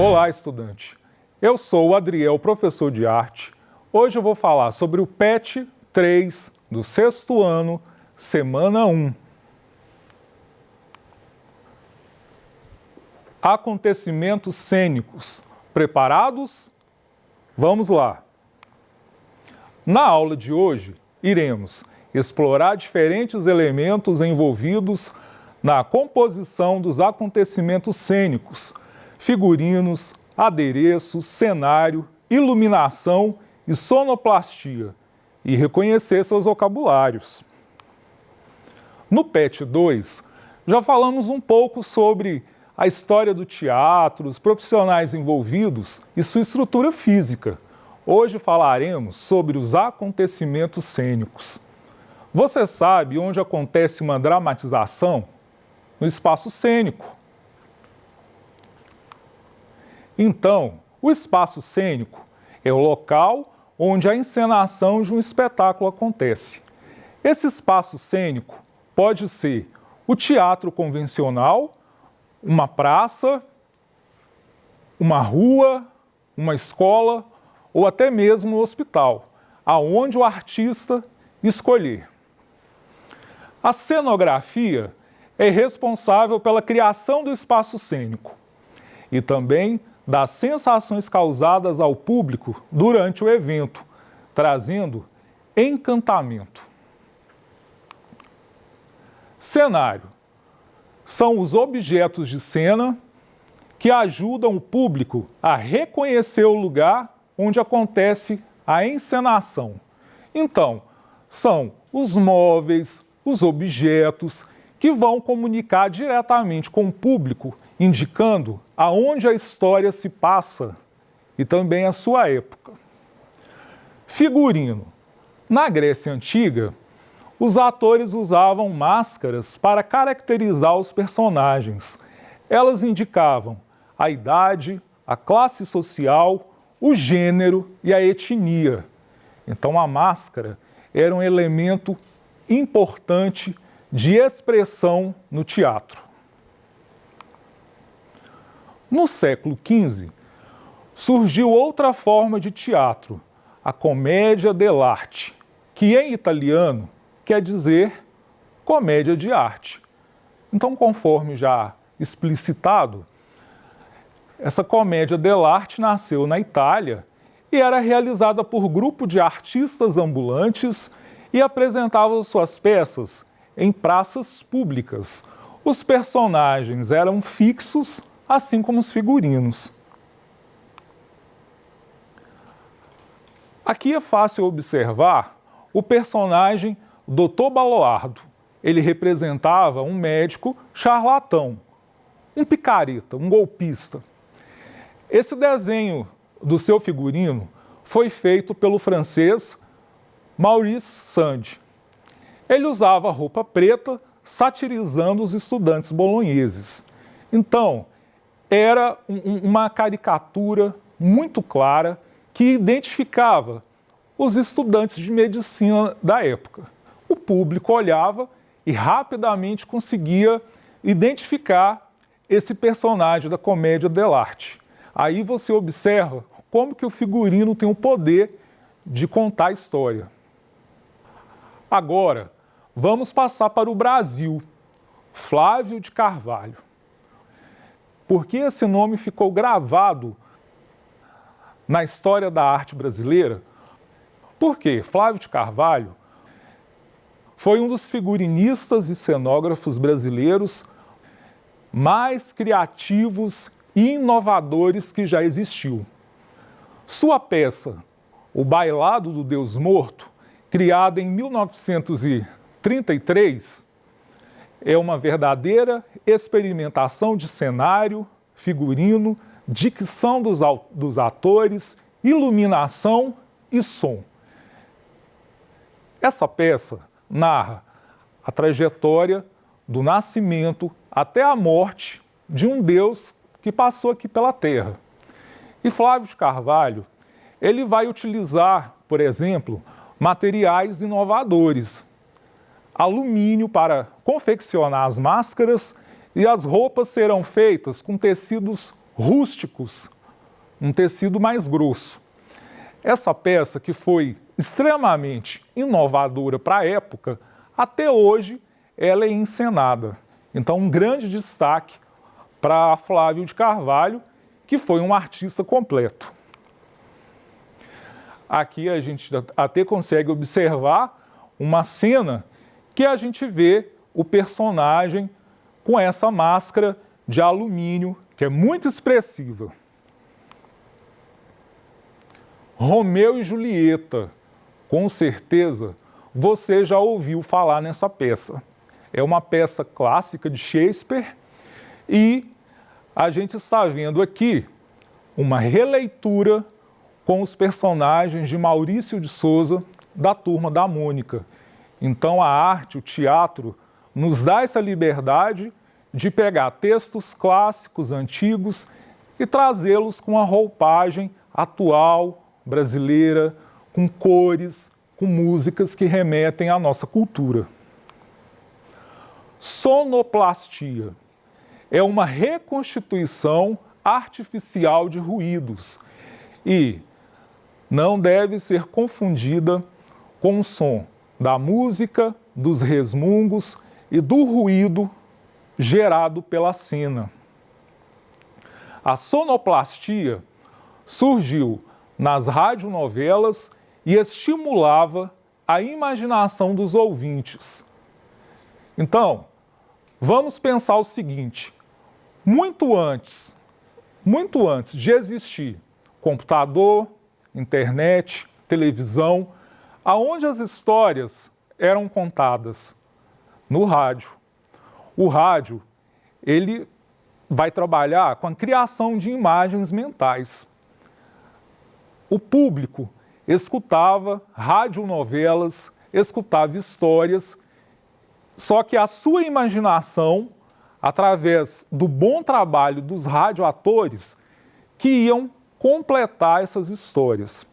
Olá, estudante. Eu sou o Adriel, professor de arte. Hoje eu vou falar sobre o PET 3 do 6º ano, semana 1. Acontecimentos cênicos. Preparados? Vamos lá! Na aula de hoje, iremos explorar diferentes elementos envolvidos na composição dos acontecimentos cênicos, figurinos, adereços, cenário, iluminação e sonoplastia, e reconhecer seus vocabulários. No PET 2, já falamos um pouco sobre a história do teatro, os profissionais envolvidos e sua estrutura física. Hoje falaremos sobre os acontecimentos cênicos. Você sabe onde acontece uma dramatização? No espaço cênico. Então, o espaço cênico é o local onde a encenação de um espetáculo acontece. Esse espaço cênico pode ser o teatro convencional, uma praça, uma rua, uma escola ou até mesmo um hospital, aonde o artista escolher. A cenografia é responsável pela criação do espaço cênico e também das sensações causadas ao público durante o evento, trazendo encantamento. Cenário são os objetos de cena que ajudam o público a reconhecer o lugar onde acontece a encenação. Então, são os móveis, os objetos que vão comunicar diretamente com o público, indicando aonde a história se passa e também a sua época. Figurino. Na Grécia Antiga, os atores usavam máscaras para caracterizar os personagens. Elas indicavam a idade, a classe social, o gênero e a etnia. Então a máscara era um elemento importante de expressão no teatro. No século XV, surgiu outra forma de teatro, a commedia dell'arte, que em italiano quer dizer comédia de arte. Então, conforme já explicitado, essa comédia dell'arte nasceu na Itália e era realizada por grupo de artistas ambulantes e apresentava suas peças em praças públicas. Os personagens eram fixos, assim como os figurinos. Aqui é fácil observar o personagem Dr. Baloardo. Ele representava um médico charlatão, um picareta, um golpista. Esse desenho do seu figurino foi feito pelo francês Maurice Sand. Ele usava roupa preta, satirizando os estudantes bolonheses. Então, era uma caricatura muito clara que identificava os estudantes de medicina da época. O público olhava e rapidamente conseguia identificar esse personagem da comédia dell'arte. Aí você observa como que o figurino tem o poder de contar a história. Agora, vamos passar para o Brasil. Flávio de Carvalho. Por que esse nome ficou gravado na história da arte brasileira? Porque Flávio de Carvalho foi um dos figurinistas e cenógrafos brasileiros mais criativos e inovadores que já existiu. Sua peça, O Bailado do Deus Morto, criada em 1933, é uma verdadeira experimentação de cenário, figurino, dicção dos atores, iluminação e som. Essa peça narra a trajetória do nascimento até a morte de um Deus que passou aqui pela Terra. E Flávio de Carvalho, ele vai utilizar, por exemplo, materiais inovadores. Alumínio para confeccionar as máscaras e as roupas serão feitas com tecidos rústicos, um tecido mais grosso. Essa peça, que foi extremamente inovadora para a época, até hoje ela é encenada. Então, um grande destaque para Flávio de Carvalho, que foi um artista completo. Aqui a gente até consegue observar uma cena que a gente vê o personagem com essa máscara de alumínio, que é muito expressiva. Romeu e Julieta, com certeza você já ouviu falar nessa peça. É uma peça clássica de Shakespeare e a gente está vendo aqui uma releitura com os personagens de Maurício de Souza, da Turma da Mônica. Então a arte, o teatro, nos dá essa liberdade de pegar textos clássicos, antigos, e trazê-los com a roupagem atual, brasileira, com cores, com músicas que remetem à nossa cultura. Sonoplastia é uma reconstituição artificial de ruídos e não deve ser confundida com o som da música, dos resmungos e do ruído gerado pela cena. A sonoplastia surgiu nas radionovelas e estimulava a imaginação dos ouvintes. Então, vamos pensar o seguinte: muito antes de existir computador, internet, televisão, aonde as histórias eram contadas? No rádio. O rádio, ele vai trabalhar com a criação de imagens mentais. O público escutava radionovelas, escutava histórias, só que a sua imaginação, através do bom trabalho dos radioatores, que iam completar essas histórias.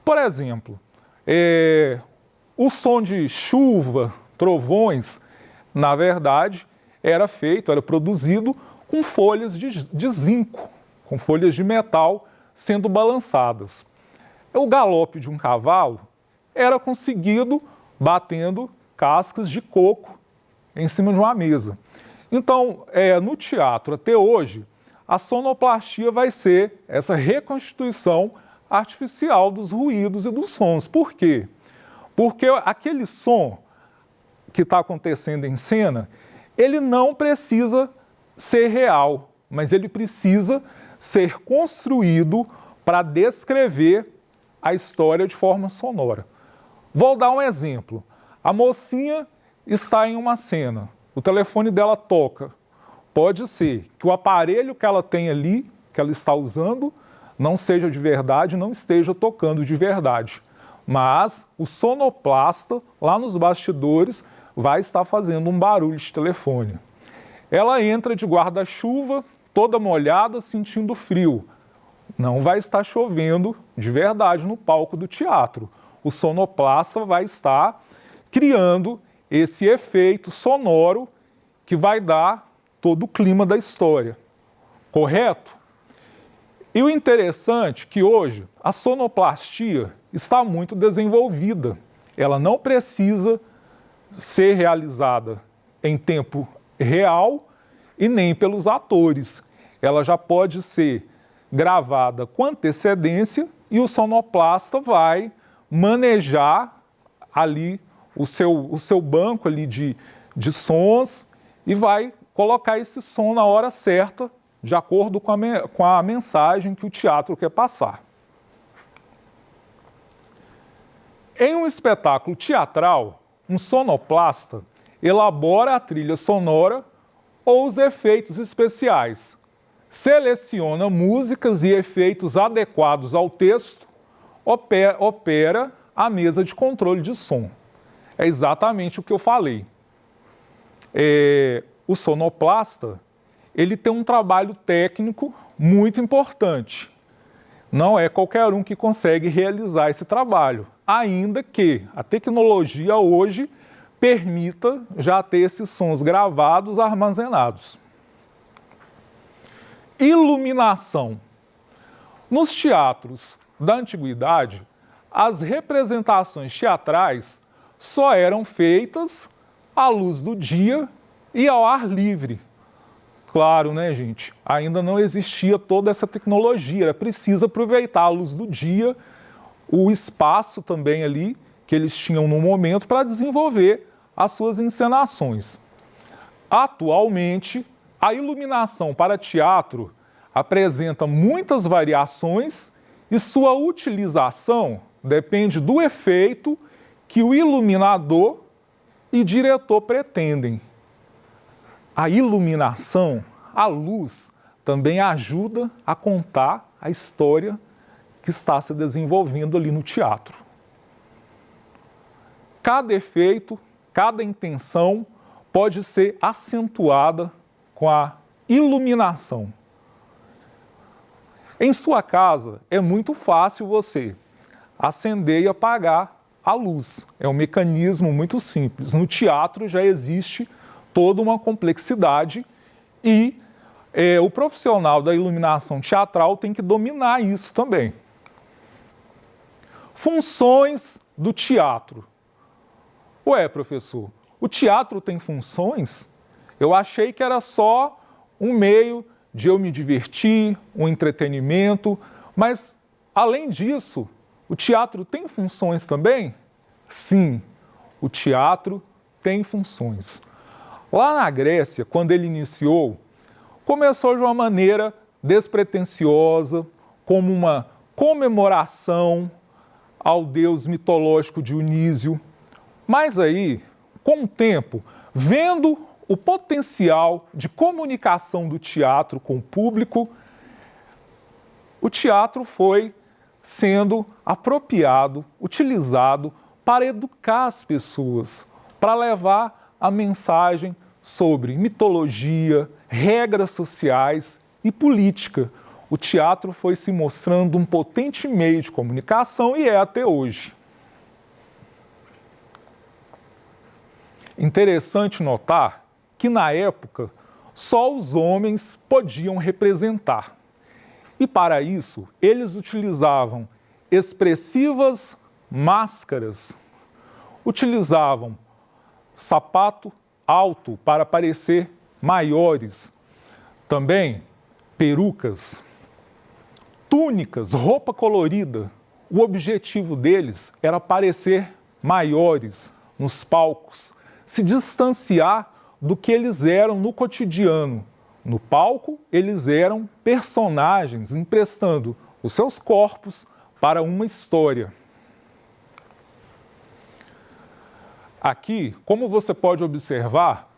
Por exemplo, o som de chuva, trovões, na verdade, era produzido com folhas de zinco, com folhas de metal sendo balançadas. O galope de um cavalo era conseguido batendo cascas de coco em cima de uma mesa. Então, no teatro, até hoje, a sonoplastia vai ser essa reconstituição artificial dos ruídos e dos sons. Por quê? Porque aquele som que está acontecendo em cena, ele não precisa ser real, mas ele precisa ser construído para descrever a história de forma sonora. Vou dar um exemplo. A mocinha está em uma cena, o telefone dela toca. Pode ser que o aparelho que ela tem ali, que ela está usando, não seja de verdade, não esteja tocando de verdade. Mas o sonoplasta, lá nos bastidores, vai estar fazendo um barulho de telefone. Ela entra de guarda-chuva, toda molhada, sentindo frio. Não vai estar chovendo de verdade no palco do teatro. O sonoplasta vai estar criando esse efeito sonoro que vai dar todo o clima da história. Correto? E o interessante é que hoje a sonoplastia está muito desenvolvida. Ela não precisa ser realizada em tempo real e nem pelos atores. Ela já pode ser gravada com antecedência e o sonoplasta vai manejar ali o seu banco ali de sons e vai colocar esse som na hora certa, de acordo com a mensagem que o teatro quer passar. Em um espetáculo teatral, um sonoplasta elabora a trilha sonora ou os efeitos especiais, seleciona músicas e efeitos adequados ao texto, opera a mesa de controle de som. É exatamente o que eu falei. O sonoplasta, ele tem um trabalho técnico muito importante. Não é qualquer um que consegue realizar esse trabalho, ainda que a tecnologia hoje permita já ter esses sons gravados, armazenados. Iluminação. Nos teatros da antiguidade, as representações teatrais só eram feitas à luz do dia e ao ar livre. Claro, né, gente? Ainda não existia toda essa tecnologia, era preciso aproveitar a luz do dia, o espaço também ali que eles tinham no momento para desenvolver as suas encenações. Atualmente, a iluminação para teatro apresenta muitas variações e sua utilização depende do efeito que o iluminador e diretor pretendem. A iluminação, a luz, também ajuda a contar a história que está se desenvolvendo ali no teatro. Cada efeito, cada intenção pode ser acentuada com a iluminação. Em sua casa, é muito fácil você acender e apagar a luz. É um mecanismo muito simples. No teatro já existe toda uma complexidade e o profissional da iluminação teatral tem que dominar isso também. Funções do teatro. Ué, professor, o teatro tem funções? Eu achei que era só um meio de eu me divertir, um entretenimento, mas, além disso, o teatro tem funções também? Sim, o teatro tem funções. Lá na Grécia, quando ele iniciou, começou de uma maneira despretensiosa, como uma comemoração ao deus mitológico Dionísio. Mas aí, com o tempo, vendo o potencial de comunicação do teatro com o público, o teatro foi sendo apropriado, utilizado para educar as pessoas, para levar a mensagem sobre mitologia, regras sociais e política. O teatro foi se mostrando um potente meio de comunicação e é até hoje. Interessante notar que, na época, só os homens podiam representar. E, para isso, eles utilizavam expressivas máscaras, utilizavam sapato alto para parecer maiores, também perucas, túnicas, roupa colorida. O objetivo deles era parecer maiores nos palcos, se distanciar do que eles eram no cotidiano. No palco, eles eram personagens, emprestando os seus corpos para uma história. Aqui, como você pode observar,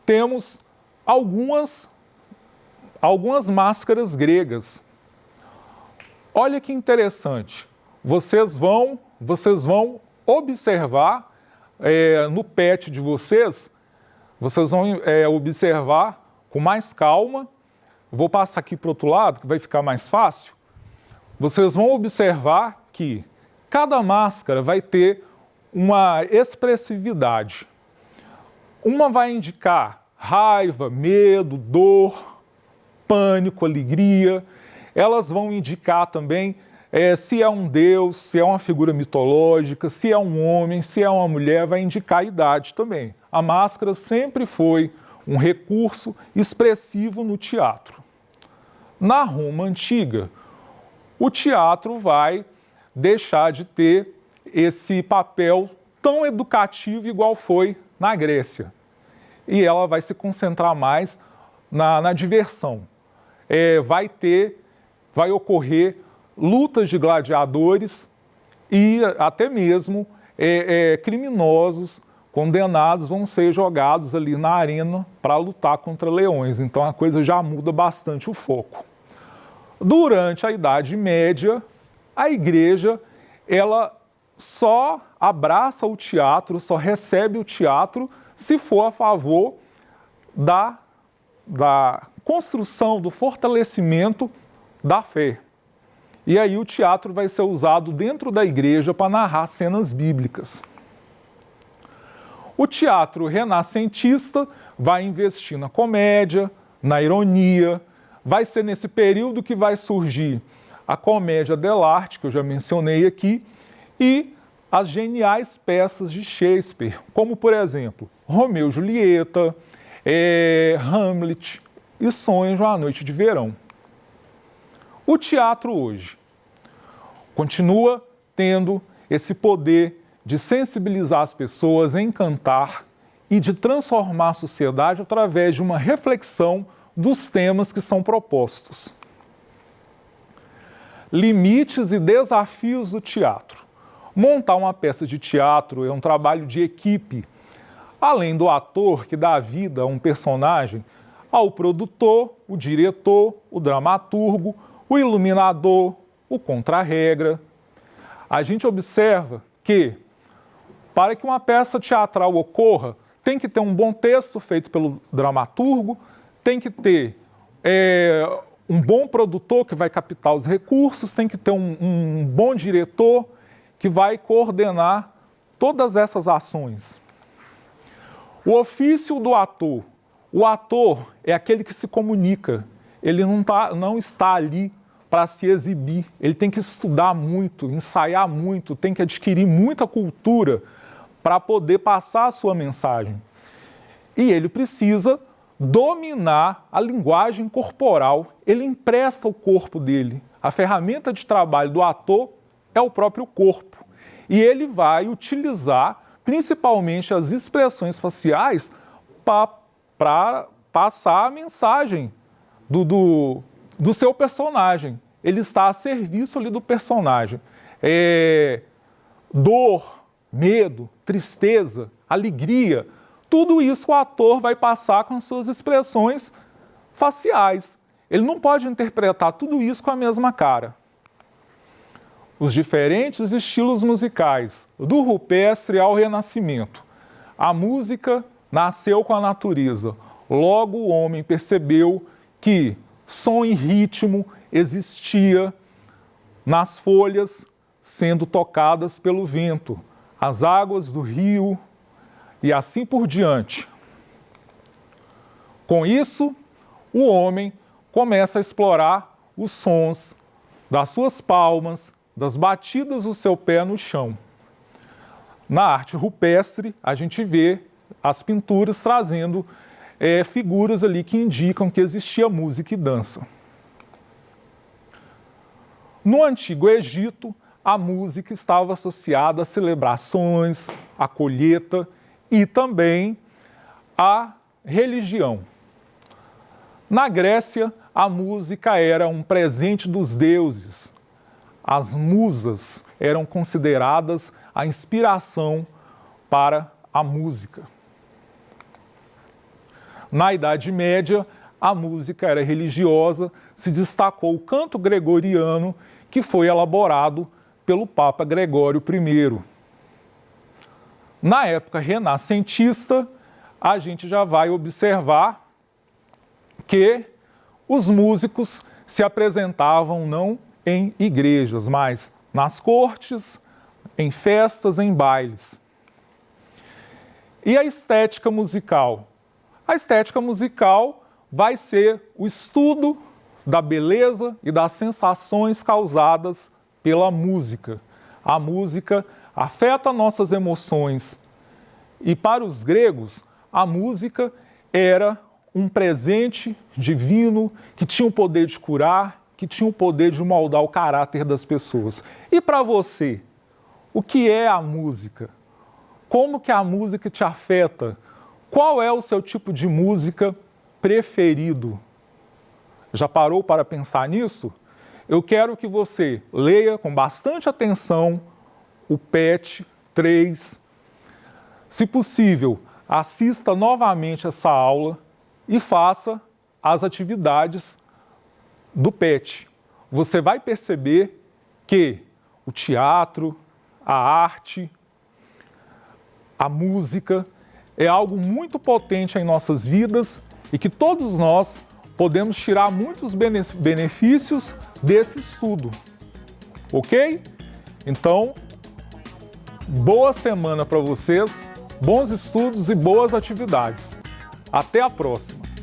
temos algumas máscaras gregas. Olha que interessante. Vocês vão observar no pet de vocês vão observar com mais calma. Vou passar aqui para o outro lado, que vai ficar mais fácil. Vocês vão observar que cada máscara vai ter uma expressividade. Uma vai indicar raiva, medo, dor, pânico, alegria. Elas vão indicar também se é um deus, se é uma figura mitológica, se é um homem, se é uma mulher, vai indicar a idade também. A máscara sempre foi um recurso expressivo no teatro. Na Roma antiga, o teatro vai deixar de ter esse papel tão educativo igual foi na Grécia. E ela vai se concentrar mais na diversão. Vai ocorrer lutas de gladiadores e até mesmo criminosos condenados vão ser jogados ali na arena para lutar contra leões. Então a coisa já muda bastante o foco. Durante a Idade Média, a igreja ela só abraça o teatro, só recebe o teatro se for a favor da construção, do fortalecimento da fé. E aí o teatro vai ser usado dentro da igreja para narrar cenas bíblicas. O teatro renascentista vai investir na comédia, na ironia, vai ser nesse período que vai surgir a comédia dell'arte, que eu já mencionei aqui, e as geniais peças de Shakespeare, como, por exemplo, Romeu e Julieta, Hamlet e Sonhos de uma Noite de Verão. O teatro hoje continua tendo esse poder de sensibilizar as pessoas, encantar e de transformar a sociedade através de uma reflexão dos temas que são propostos. Limites e desafios do teatro. Montar uma peça de teatro é um trabalho de equipe. Além do ator que dá vida a um personagem, ao produtor, o diretor, o dramaturgo, o iluminador, o contra-regra. A gente observa que, para que uma peça teatral ocorra, tem que ter um bom texto feito pelo dramaturgo, tem que ter um bom produtor que vai captar os recursos, tem que ter um bom diretor que vai coordenar todas essas ações. O ofício do ator. O ator é aquele que se comunica, ele não está ali para se exibir, ele tem que estudar muito, ensaiar muito, tem que adquirir muita cultura para poder passar a sua mensagem. E ele precisa dominar a linguagem corporal, ele empresta o corpo dele. A ferramenta de trabalho do ator é o próprio corpo. E ele vai utilizar principalmente as expressões faciais para passar a mensagem do seu personagem. Ele está a serviço ali do personagem. Dor, medo, tristeza, alegria, tudo isso o ator vai passar com suas expressões faciais. Ele não pode interpretar tudo isso com a mesma cara. Os diferentes estilos musicais, do rupestre ao renascimento. A música nasceu com a natureza. Logo o homem percebeu que som e ritmo existia nas folhas sendo tocadas pelo vento, as águas do rio e assim por diante. Com isso, o homem começa a explorar os sons das suas palmas, das batidas do seu pé no chão. Na arte rupestre, a gente vê as pinturas trazendo figuras ali que indicam que existia música e dança. No Antigo Egito, a música estava associada a celebrações, à colheita e também à religião. Na Grécia, a música era um presente dos deuses. As musas eram consideradas a inspiração para a música. Na Idade Média, a música era religiosa, se destacou o canto gregoriano, que foi elaborado pelo Papa Gregório I. Na época renascentista, a gente já vai observar que os músicos se apresentavam não em igrejas, mas nas cortes, em festas, em bailes. E a estética musical? A estética musical vai ser o estudo da beleza e das sensações causadas pela música. A música afeta nossas emoções. E para os gregos, a música era um presente divino que tinha o poder de curar, que tinha o poder de moldar o caráter das pessoas. E para você, o que é a música? Como que a música te afeta? Qual é o seu tipo de música preferido? Já parou para pensar nisso? Eu quero que você leia com bastante atenção o PET 3. Se possível, assista novamente essa aula e faça as atividades do PET. Você vai perceber que o teatro, a arte, a música é algo muito potente em nossas vidas e que todos nós podemos tirar muitos benefícios desse estudo. Ok? Então, boa semana para vocês, bons estudos e boas atividades. Até a próxima!